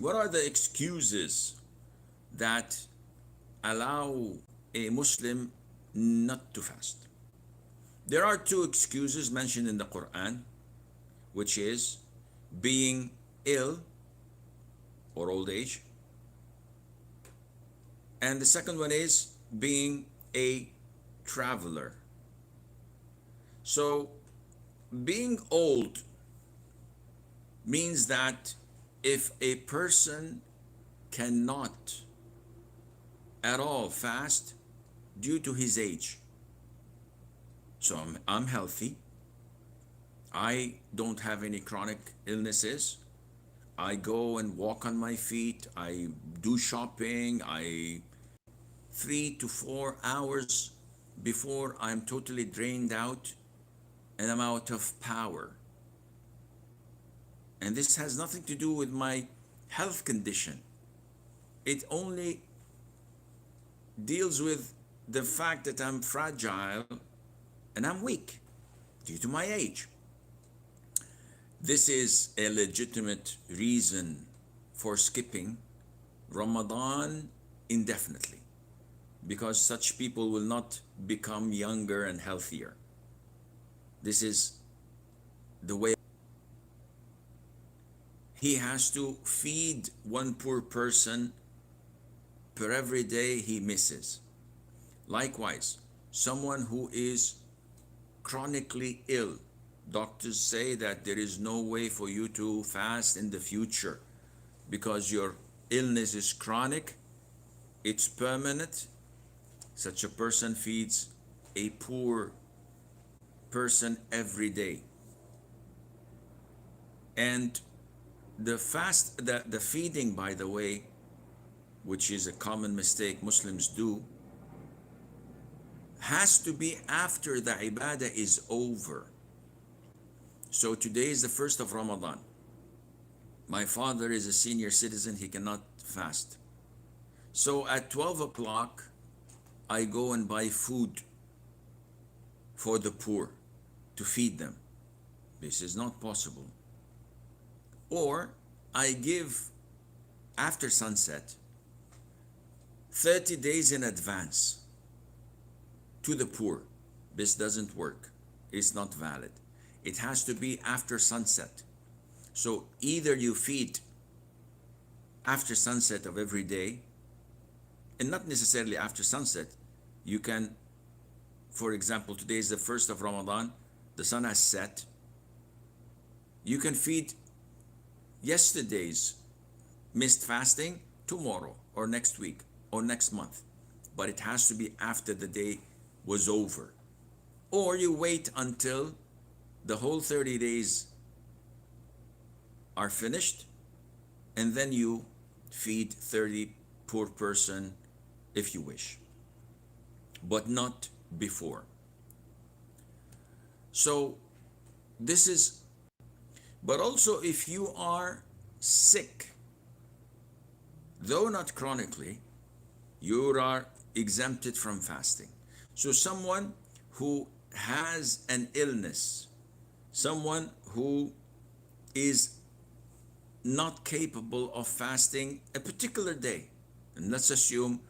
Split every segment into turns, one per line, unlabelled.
What are the excuses that allow a Muslim not to fast? There are two excuses mentioned in the Quran, which is being ill or old age, and the second one is being a traveler. So, being old means that if a person cannot at all fast due to his age, so I'm healthy, I don't have any chronic illnesses, I go and walk on my feet, I do shopping, I 3 to 4 hours before I'm totally drained out and I'm out of power. And this has nothing to do with my health condition. It only deals with the fact that I'm fragile and I'm weak due to my age. This is a legitimate reason for skipping Ramadan indefinitely, because such people will not become younger and healthier. This is the way. He has to feed one poor person per every day he misses. Likewise, someone who is chronically ill, doctors say that there is no way for you to fast in the future because your illness is chronic, it's permanent. Such a person feeds a poor person every day. And the feeding, by the way, which is a common mistake Muslims do, has to be after the ibadah is over. So today is the first of Ramadan. My father is a senior citizen, he cannot fast. So at 12 o'clock, I go and buy food for the poor to feed them. This is not possible. Or I give after sunset 30 days in advance to the poor. This doesn't work. It's not valid. It has to be after sunset. So either you feed after sunset of every day, and not necessarily after sunset. You can, for example, today is the first of Ramadan, the sun has set. You can feed yesterday's missed fasting tomorrow or next week or next month, but it has to be after the day was over. Or you wait until the whole 30 days are finished, and then you feed 30 poor person if you wish, but not before. So this is, but also if you are sick, though not chronically, you are exempted from fasting. So someone who has an illness, someone who is not capable of fasting a particular day, and let's assume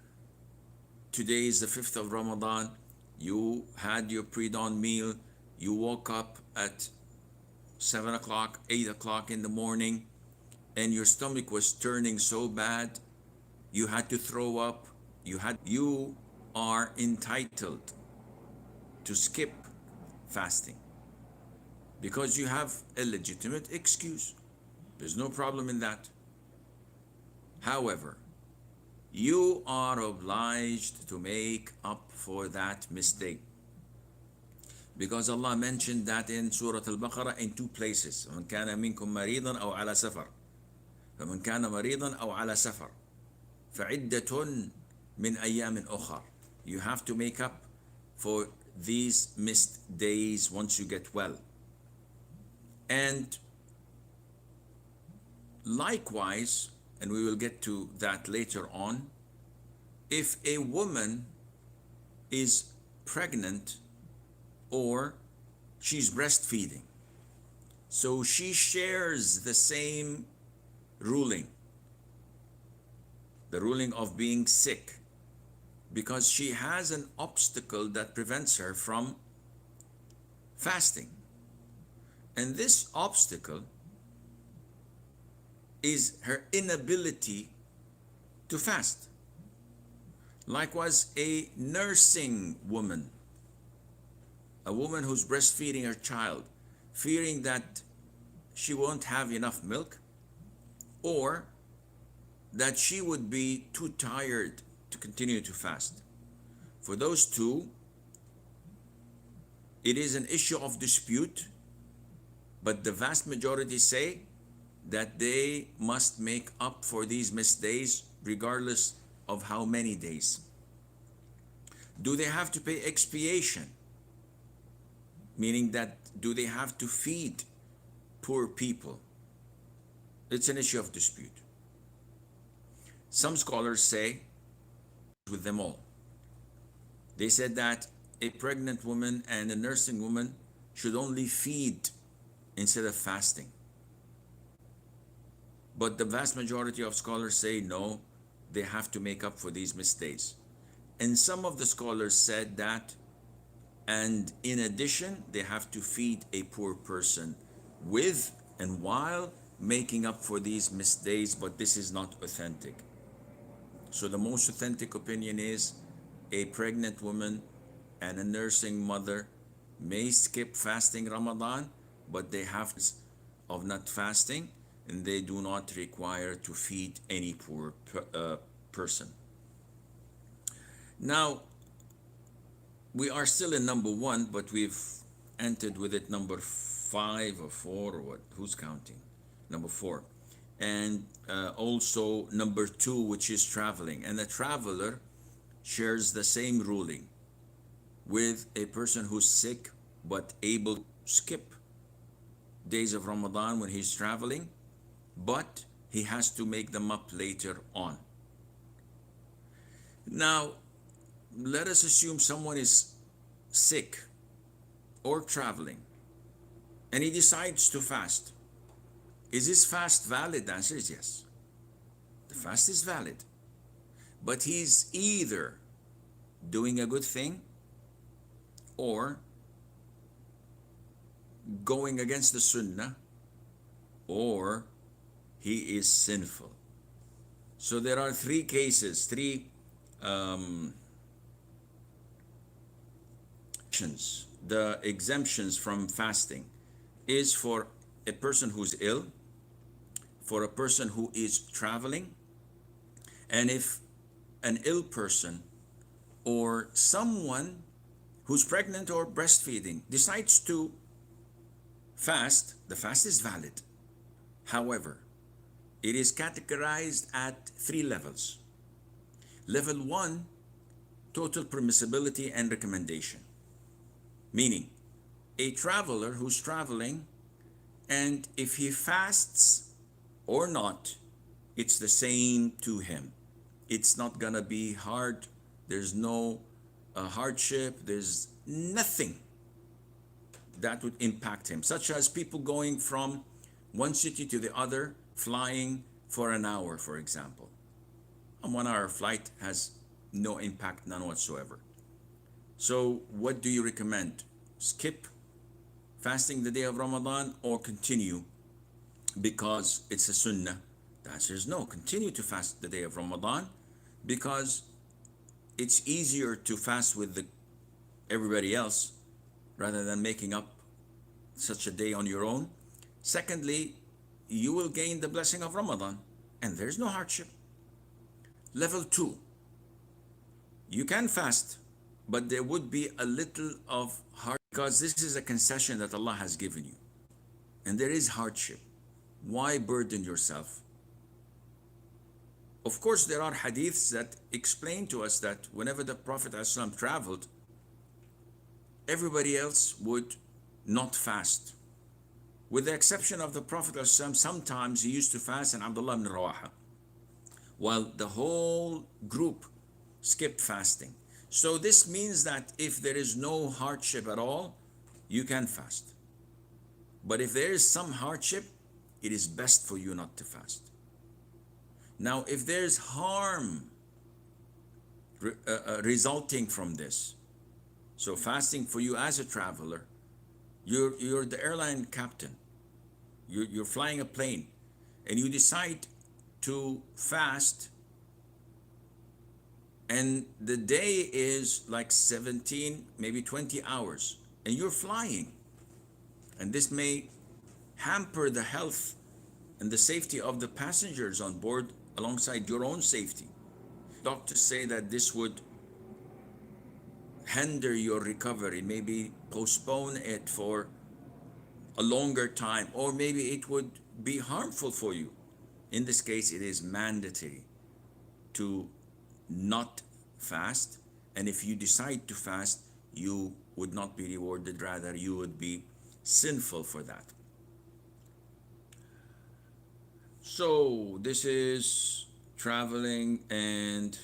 today is the 5th of Ramadan, you had your pre-dawn meal, you woke up at 7 o'clock, 8 o'clock in the morning, and your stomach was turning so bad, you had to throw up, you are entitled to skip fasting because you have a legitimate excuse. There's no problem in that. However, you are obliged to make up for that mistake, because Allah mentioned that in Surah Al-Baqarah in two places. فَمَنْ كَانَ مِنْكُمْ مَرِيضًا أَوْ عَلَى سَفَرٍ فَمَنْ كَانَ مَرِيضًا أَوْ عَلى سَفَرٍ فَعِدَّةٌ مِنْ أَيَّامٍ أُخَرٍ. You have to make up for these missed days once you get well. And likewise, and we will get to that later on, if a woman is pregnant or she's breastfeeding, so she shares the same ruling. the ruling of being sick, because she has an obstacle that prevents her from fasting. And this obstacle is her inability to fast. Likewise, a nursing woman, a woman who's breastfeeding her child, fearing that she won't have enough milk, or that she would be too tired to continue to fast. For those two, it is an issue of dispute, but the vast majority say that they must make up for these missed days regardless of how many days. Do they have to pay expiation? Meaning that, do they have to feed poor people? It's an issue of dispute. Some scholars say with them all. They said that a pregnant woman and a nursing woman should only feed instead of fasting. But the vast majority of scholars say no, they have to make up for these mistakes. And some of the scholars said that, and in addition, they have to feed a poor person with and while making up for these missed days, but this is not authentic. So the most authentic opinion is a pregnant woman and a nursing mother may skip fasting Ramadan, but they have of not fasting, and they do not require to feed any poor person. Now, we are still in number 1, but we've entered with it number 5 or 4 or what? Who's counting? Number 4. And also number 2, which is traveling. And the traveler shares the same ruling with a person who's sick but able to skip days of Ramadan when he's traveling, but he has to make them up later on. Now, let us assume someone is sick or traveling and he decides to fast. Is his fast valid? The answer is yes. The fast is valid. But he's either doing a good thing or going against the sunnah, or he is sinful. So there are 3 cases, 3 the exemptions from fasting is for a person who's ill, for a person who is traveling, and if an ill person or someone who's pregnant or breastfeeding decides to fast, the fast is valid. However, it is categorized at 3 levels. Level 1, total permissibility and recommendation. Meaning, a traveler who's traveling, and if he fasts or not, it's the same to him. It's not gonna be hard. There's no hardship. There's nothing that would impact him, such as people going from one city to the other, flying for an hour, for example. A 1-hour flight has no impact, none whatsoever. So what do you recommend? Skip fasting the day of Ramadan or continue because it's a sunnah? The answer is no. Continue to fast the day of Ramadan because it's easier to fast with everybody else rather than making up such a day on your own. Secondly, you will gain the blessing of Ramadan and there's no hardship. Level 2, you can fast, but there would be a little of hardship because this is a concession that Allah has given you. And there is hardship. Why burden yourself? Of course, there are hadiths that explain to us that whenever the Prophet ﷺ traveled, everybody else would not fast. With the exception of the Prophet ﷺ, sometimes he used to fast and Abdullah ibn Rawaha, while the whole group skipped fasting. So this means that if there is no hardship at all, you can fast. But if there is some hardship, it is best for you not to fast. Now, if there's harm resulting from this, so fasting for you as a traveler, you're the airline captain, you're flying a plane, and you decide to fast, and the day is like 17, maybe 20 hours, and you're flying, and this may hamper the health and the safety of the passengers on board alongside your own safety. Doctors say that this would hinder your recovery, maybe postpone it for a longer time, or maybe it would be harmful for you. In this case, it is mandatory to not fast. And if you decide to fast, you would not be rewarded, rather you would be sinful for that. So this is traveling. And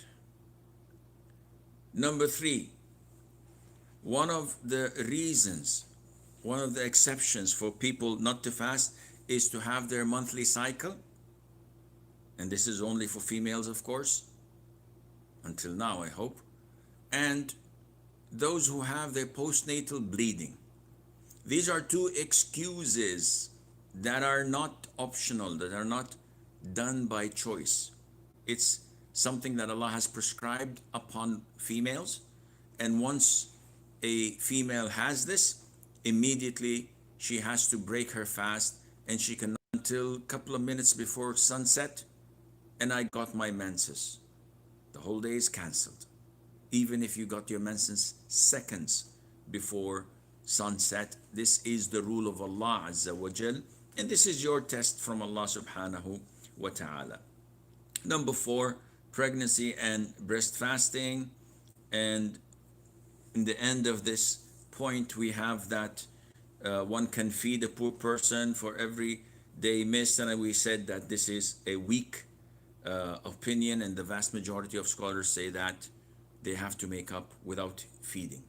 number 3, one of the reasons, one of the exceptions for people not to fast is to have their monthly cycle. And this is only for females, of course, until now, I hope. And those who have their postnatal bleeding. These are 2 excuses that are not optional, that are not done by choice. It's something that Allah has prescribed upon females. And once a female has this, immediately she has to break her fast, and she can until a couple of minutes before sunset, and I got my menses. The whole day is cancelled. Even if you got your menses seconds before sunset, this is the rule of Allah Azza wa Jal, and this is your test from Allah subhanahu wa ta'ala. Number 4, pregnancy and breast fasting. And in the end of this point, we have that one can feed a poor person for every day missed, and we said that this is a weak opinion, and the vast majority of scholars say that they have to make up without feeding.